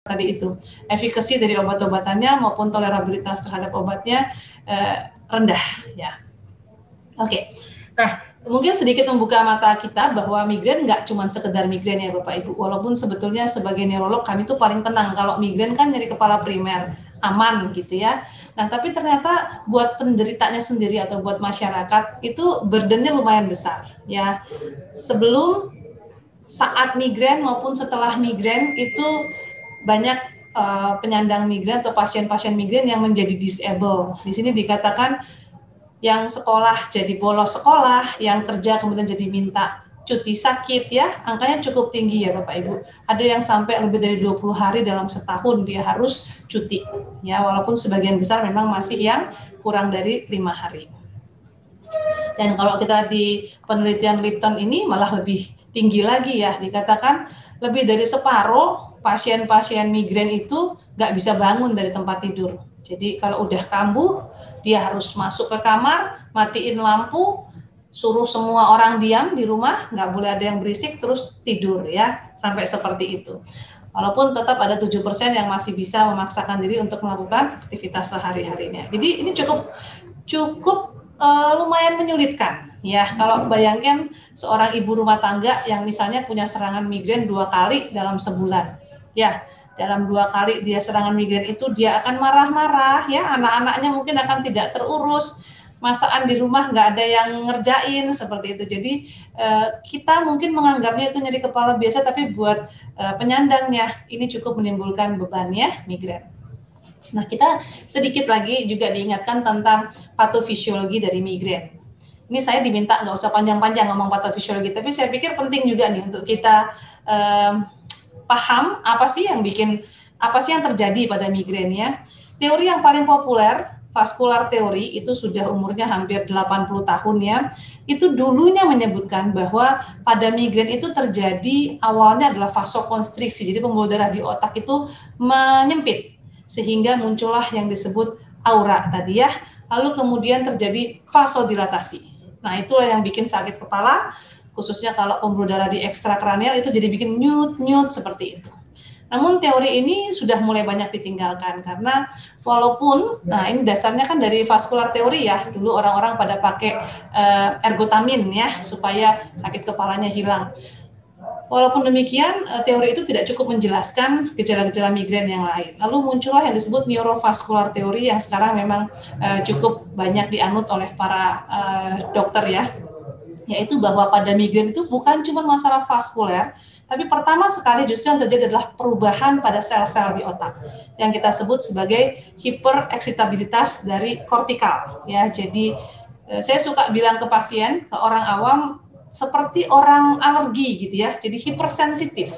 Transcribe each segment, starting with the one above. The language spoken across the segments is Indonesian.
tadi itu, efikasi dari obat-obatannya maupun tolerabilitas terhadap obatnya rendah ya. Oke. Nah, mungkin sedikit membuka mata kita bahwa migrain nggak cuma sekedar migrain ya Bapak Ibu. Walaupun sebetulnya sebagai neurolog kami tuh paling tenang kalau migrain kan nyeri kepala primer, aman gitu ya. Nah, tapi ternyata buat penderitanya sendiri atau buat masyarakat itu burdennya lumayan besar ya. Sebelum, saat migrain maupun setelah migrain itu banyak penyandang migrain atau pasien-pasien migrain yang menjadi disable. Di sini dikatakan yang sekolah jadi bolos sekolah, yang kerja kemudian jadi minta cuti sakit ya, angkanya cukup tinggi ya Bapak Ibu. Ada yang sampai lebih dari 20 hari dalam setahun dia harus cuti ya, walaupun sebagian besar memang masih yang kurang dari 5 hari. Dan kalau kita lihat di penelitian Lipton ini malah lebih tinggi lagi ya, dikatakan lebih dari separuh pasien-pasien migrain itu nggak bisa bangun dari tempat tidur. Jadi kalau udah kambuh, dia harus masuk ke kamar, matiin lampu, suruh semua orang diam di rumah, nggak boleh ada yang berisik, terus tidur ya, sampai seperti itu. Walaupun tetap ada 7% yang masih bisa memaksakan diri untuk melakukan aktivitas sehari-harinya. Jadi ini cukup lumayan menyulitkan ya. Kalau bayangkan seorang ibu rumah tangga yang misalnya punya serangan migrain 2 kali dalam sebulan ya, dalam 2 kali dia serangan migrain itu dia akan marah-marah ya, anak-anaknya mungkin akan tidak terurus, masakan di rumah nggak ada yang ngerjain seperti itu. Jadi kita mungkin menganggapnya itu nyeri kepala biasa, tapi buat penyandangnya ini cukup menimbulkan beban ya, migrain. Nah, kita sedikit lagi juga diingatkan tentang patofisiologi dari migrain. Ini saya diminta nggak usah panjang-panjang ngomong patofisiologi, tapi saya pikir penting juga nih untuk kita paham apa sih yang terjadi pada migrain ya. Teori yang paling populer, vaskular teori, itu sudah umurnya hampir 80 tahun ya. Itu dulunya menyebutkan bahwa pada migrain itu terjadi awalnya adalah vasokonstriksi. Jadi pembuluh darah di otak itu menyempit sehingga muncullah yang disebut aura tadi ya. Lalu kemudian terjadi vasodilatasi. Nah, itulah yang bikin sakit kepala, khususnya kalau pembuluh darah di ekstrakranial itu jadi bikin nyut-nyut seperti itu. Namun teori ini sudah mulai banyak ditinggalkan karena walaupun, nah ini dasarnya kan dari vaskular teori ya, dulu orang-orang pada pakai ergotamin ya supaya sakit kepalanya hilang. Walaupun demikian, teori itu tidak cukup menjelaskan gejala-gejala migrain yang lain. Lalu muncullah yang disebut neurovaskular teori yang sekarang memang cukup banyak dianut oleh para dokter ya, yaitu bahwa pada migrain itu bukan cuma masalah vaskuler, tapi pertama sekali justru yang terjadi adalah perubahan pada sel-sel di otak yang kita sebut sebagai hipereksitabilitas dari kortikal ya. Jadi saya suka bilang ke pasien, ke orang awam, seperti orang alergi gitu ya, jadi hipersensitif.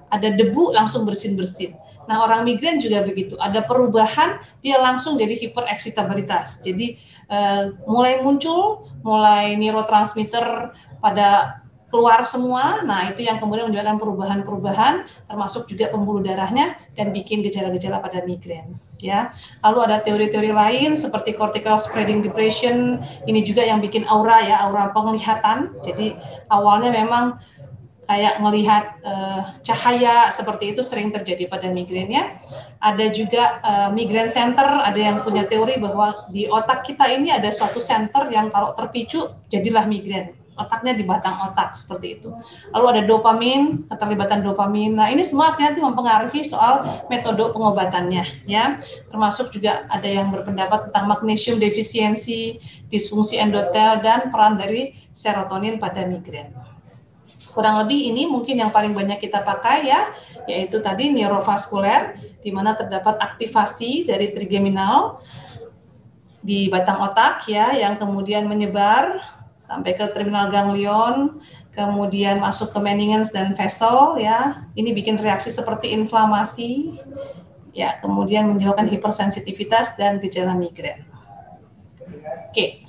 Ada debu langsung bersin-bersin. Nah, orang migrain juga begitu, ada perubahan dia langsung jadi hipereksitabilitas. Jadi mulai neurotransmitter pada keluar semua. Nah, itu yang kemudian menyebabkan perubahan-perubahan, termasuk juga pembuluh darahnya dan bikin gejala-gejala pada migrain. Ya, lalu ada teori-teori lain seperti cortical spreading depression. Ini juga yang bikin aura ya, aura penglihatan. Jadi awalnya memang kayak melihat cahaya seperti itu sering terjadi pada migrain ya. Ada juga migraine center, ada yang punya teori bahwa di otak kita ini ada suatu center yang kalau terpicu jadilah migrain. Otaknya di batang otak seperti itu. Lalu ada dopamin, keterlibatan dopamin. Nah, ini semua akhirnya mempengaruhi soal metode pengobatannya ya. Termasuk juga ada yang berpendapat tentang magnesium defisiensi, disfungsi endotel dan peran dari serotonin pada migrain. Kurang lebih ini mungkin yang paling banyak kita pakai ya, yaitu tadi neurovaskuler, di mana terdapat aktivasi dari trigeminal di batang otak ya, yang kemudian menyebar sampai ke terminal ganglion, kemudian masuk ke Meninges dan vessel ya. Ini bikin reaksi seperti inflamasi ya, kemudian menyebabkan hipersensitivitas dan gejala migrain. Oke.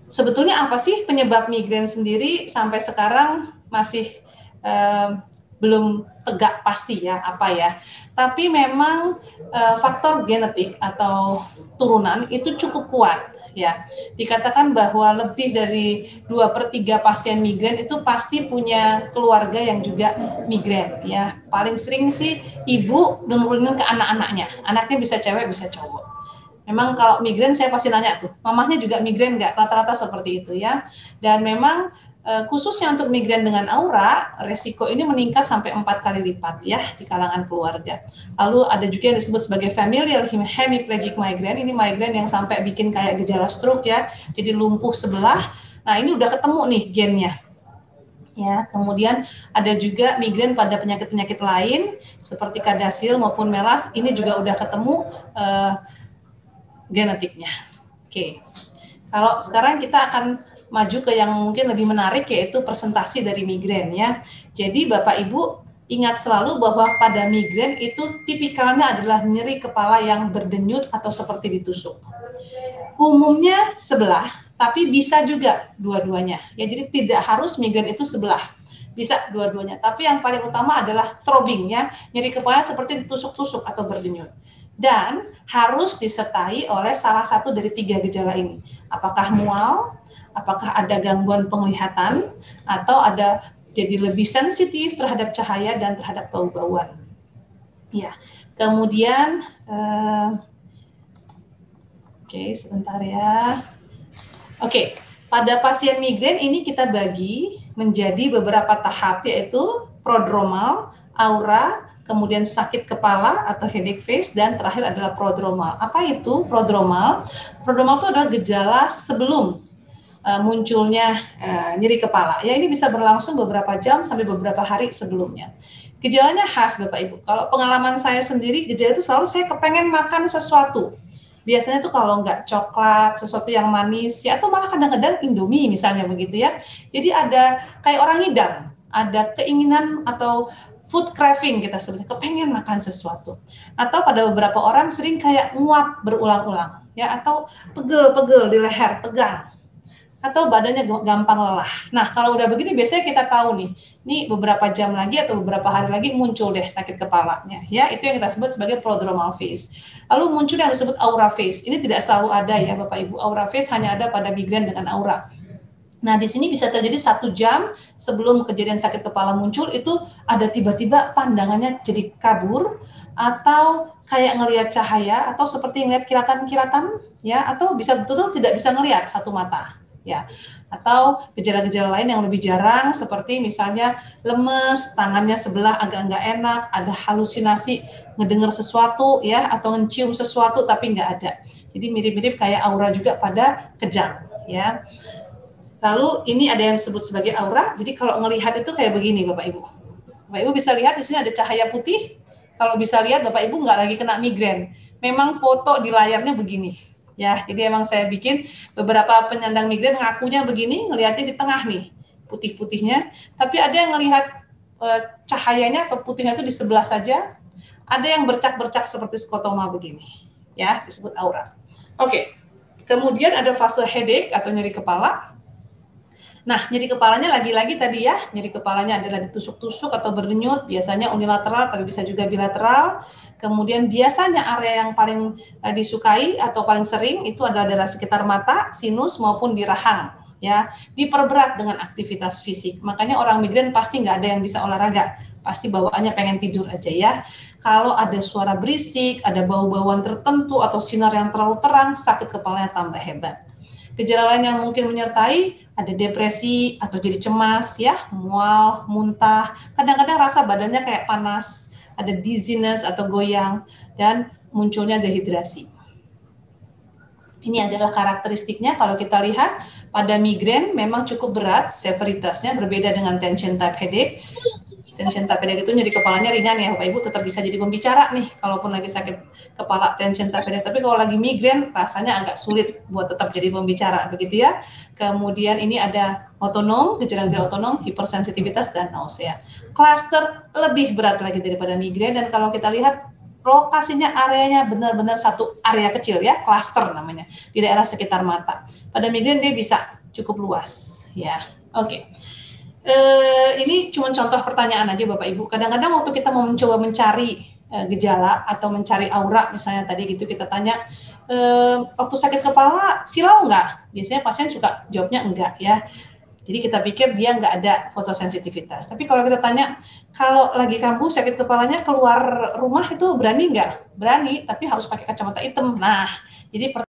Sebetulnya apa sih penyebab migrain sendiri sampai sekarang masih belum tegak pasti ya apa ya. Tapi memang faktor genetik atau turunan itu cukup kuat ya. Dikatakan bahwa lebih dari 2/3 pasien migrain itu pasti punya keluarga yang juga migrain, ya. Paling sering sih ibu nurunin ke anak-anaknya. Anaknya bisa cewek, bisa cowok. Memang kalau migrain saya pasti nanya tuh, mamahnya juga migrain nggak? Rata-rata seperti itu ya. Dan memang khususnya untuk migrain dengan aura, resiko ini meningkat sampai 4 kali lipat ya di kalangan keluarga. Lalu ada juga yang disebut sebagai familial hemiplegic migraine, ini migrain yang sampai bikin kayak gejala stroke ya, jadi lumpuh sebelah. Nah ini udah ketemu nih gennya. Ya, kemudian ada juga migrain pada penyakit-penyakit lain seperti kadasil maupun melas, ini juga udah ketemu genetiknya. Oke. Kalau sekarang kita akan maju ke yang mungkin lebih menarik, yaitu presentasi dari migrain ya. Jadi Bapak Ibu ingat selalu bahwa pada migrain itu tipikalnya adalah nyeri kepala yang berdenyut atau seperti ditusuk. Umumnya sebelah, tapi bisa juga dua-duanya. Ya, jadi tidak harus migrain itu sebelah. Bisa dua-duanya. Tapi yang paling utama adalah throbbing ya, nyeri kepala seperti ditusuk-tusuk atau berdenyut. Dan harus disertai oleh salah satu dari 3 gejala ini. Apakah mual, apakah ada gangguan penglihatan, atau ada jadi lebih sensitif terhadap cahaya dan terhadap bau-bauan. Ya, kemudian, oke, sebentar ya. Oke, pada pasien migrain ini kita bagi menjadi beberapa tahap, yaitu prodromal, aura, kemudian sakit kepala atau headache face, dan terakhir adalah prodromal. Apa itu prodromal? Prodromal itu adalah gejala sebelum munculnya nyeri kepala. Ya, ini bisa berlangsung beberapa jam sampai beberapa hari sebelumnya. Gejalanya khas Bapak Ibu. Kalau pengalaman saya sendiri, gejala itu selalu saya kepengen makan sesuatu. Biasanya tuh kalau nggak coklat, sesuatu yang manis, ya atau malah kadang-kadang Indomie misalnya begitu ya. Jadi ada kayak orang ngidam, ada keinginan atau food craving kita sebutnya, kepengen makan sesuatu. Atau pada beberapa orang sering kayak nguap berulang-ulang, ya, atau pegel-pegel di leher, tegang, atau badannya gampang lelah. Nah, kalau udah begini biasanya kita tahu nih, ini beberapa jam lagi atau beberapa hari lagi muncul deh sakit kepalanya. Ya, itu yang kita sebut sebagai prodromal phase. Lalu muncul yang disebut aura phase. Ini tidak selalu ada ya Bapak Ibu. Aura phase hanya ada pada migrain dengan aura. Nah, di sini bisa terjadi 1 jam sebelum kejadian sakit kepala muncul, itu ada tiba-tiba pandangannya jadi kabur, atau kayak ngelihat cahaya, atau seperti ngelihat kilatan-kilatan, ya, atau bisa betul-betul tidak bisa ngelihat satu mata, ya. Atau gejala-gejala lain yang lebih jarang, seperti misalnya lemes, tangannya sebelah agak nggak enak, ada halusinasi, ngedengar sesuatu, ya, atau ngecium sesuatu tapi nggak ada. Jadi mirip-mirip kayak aura juga pada kejang, ya. Lalu ini ada yang disebut sebagai aura. Jadi kalau ngelihat itu kayak begini Bapak Ibu. Bapak Ibu bisa lihat di sini ada cahaya putih. Kalau bisa lihat Bapak Ibu nggak lagi kena migrain. Memang foto di layarnya begini. Ya, jadi emang saya bikin beberapa penyandang migrain ngakunya begini, ngelihatnya di tengah nih, putih-putihnya. Tapi ada yang ngelihat cahayanya atau putihnya itu di sebelah saja. Ada yang bercak-bercak seperti skotoma begini. Ya, disebut aura. Oke. Kemudian ada fase headache atau nyeri kepala. Nah, nyeri kepalanya lagi-lagi tadi ya, nyeri kepalanya adalah ditusuk-tusuk atau berdenyut, biasanya unilateral tapi bisa juga bilateral. Kemudian biasanya area yang paling disukai atau paling sering itu adalah daerah sekitar mata, sinus maupun di rahang, ya. Diperberat dengan aktivitas fisik. Makanya orang migrain pasti nggak ada yang bisa olahraga, pasti bawaannya pengen tidur aja ya. Kalau ada suara berisik, ada bau-bauan tertentu atau sinar yang terlalu terang, sakit kepalanya tambah hebat. Gejala lain yang mungkin menyertai ada depresi atau jadi cemas ya, mual, muntah, kadang-kadang rasa badannya kayak panas, ada dizziness atau goyang, dan munculnya dehidrasi. Ini adalah karakteristiknya. Kalau kita lihat pada migrain memang cukup berat, severitasnya berbeda dengan tension type headache. Tension type headache itu nyeri kepalanya ringan ya, Bapak Ibu tetap bisa jadi pembicara nih, kalaupun lagi sakit kepala tension type headache. Tapi kalau lagi migrain rasanya agak sulit buat tetap jadi pembicara, begitu ya. Kemudian ini ada otonom, gejala-gejala otonom, hipersensitivitas, dan nausea. Cluster lebih berat lagi daripada migrain, dan kalau kita lihat lokasinya, areanya benar-benar satu area kecil ya, cluster namanya, di daerah sekitar mata. Pada migrain dia bisa cukup luas ya. Oke. Ini cuma contoh pertanyaan aja Bapak Ibu. Kadang-kadang waktu kita mau mencoba mencari gejala atau mencari aura, misalnya tadi gitu kita tanya, waktu sakit kepala silau nggak? Biasanya pasien suka jawabnya enggak ya. Jadi kita pikir dia nggak ada fotosensitivitas. Tapi kalau kita tanya, kalau lagi kambuh sakit kepalanya keluar rumah itu berani nggak? Berani, tapi harus pakai kacamata hitam. Nah, jadi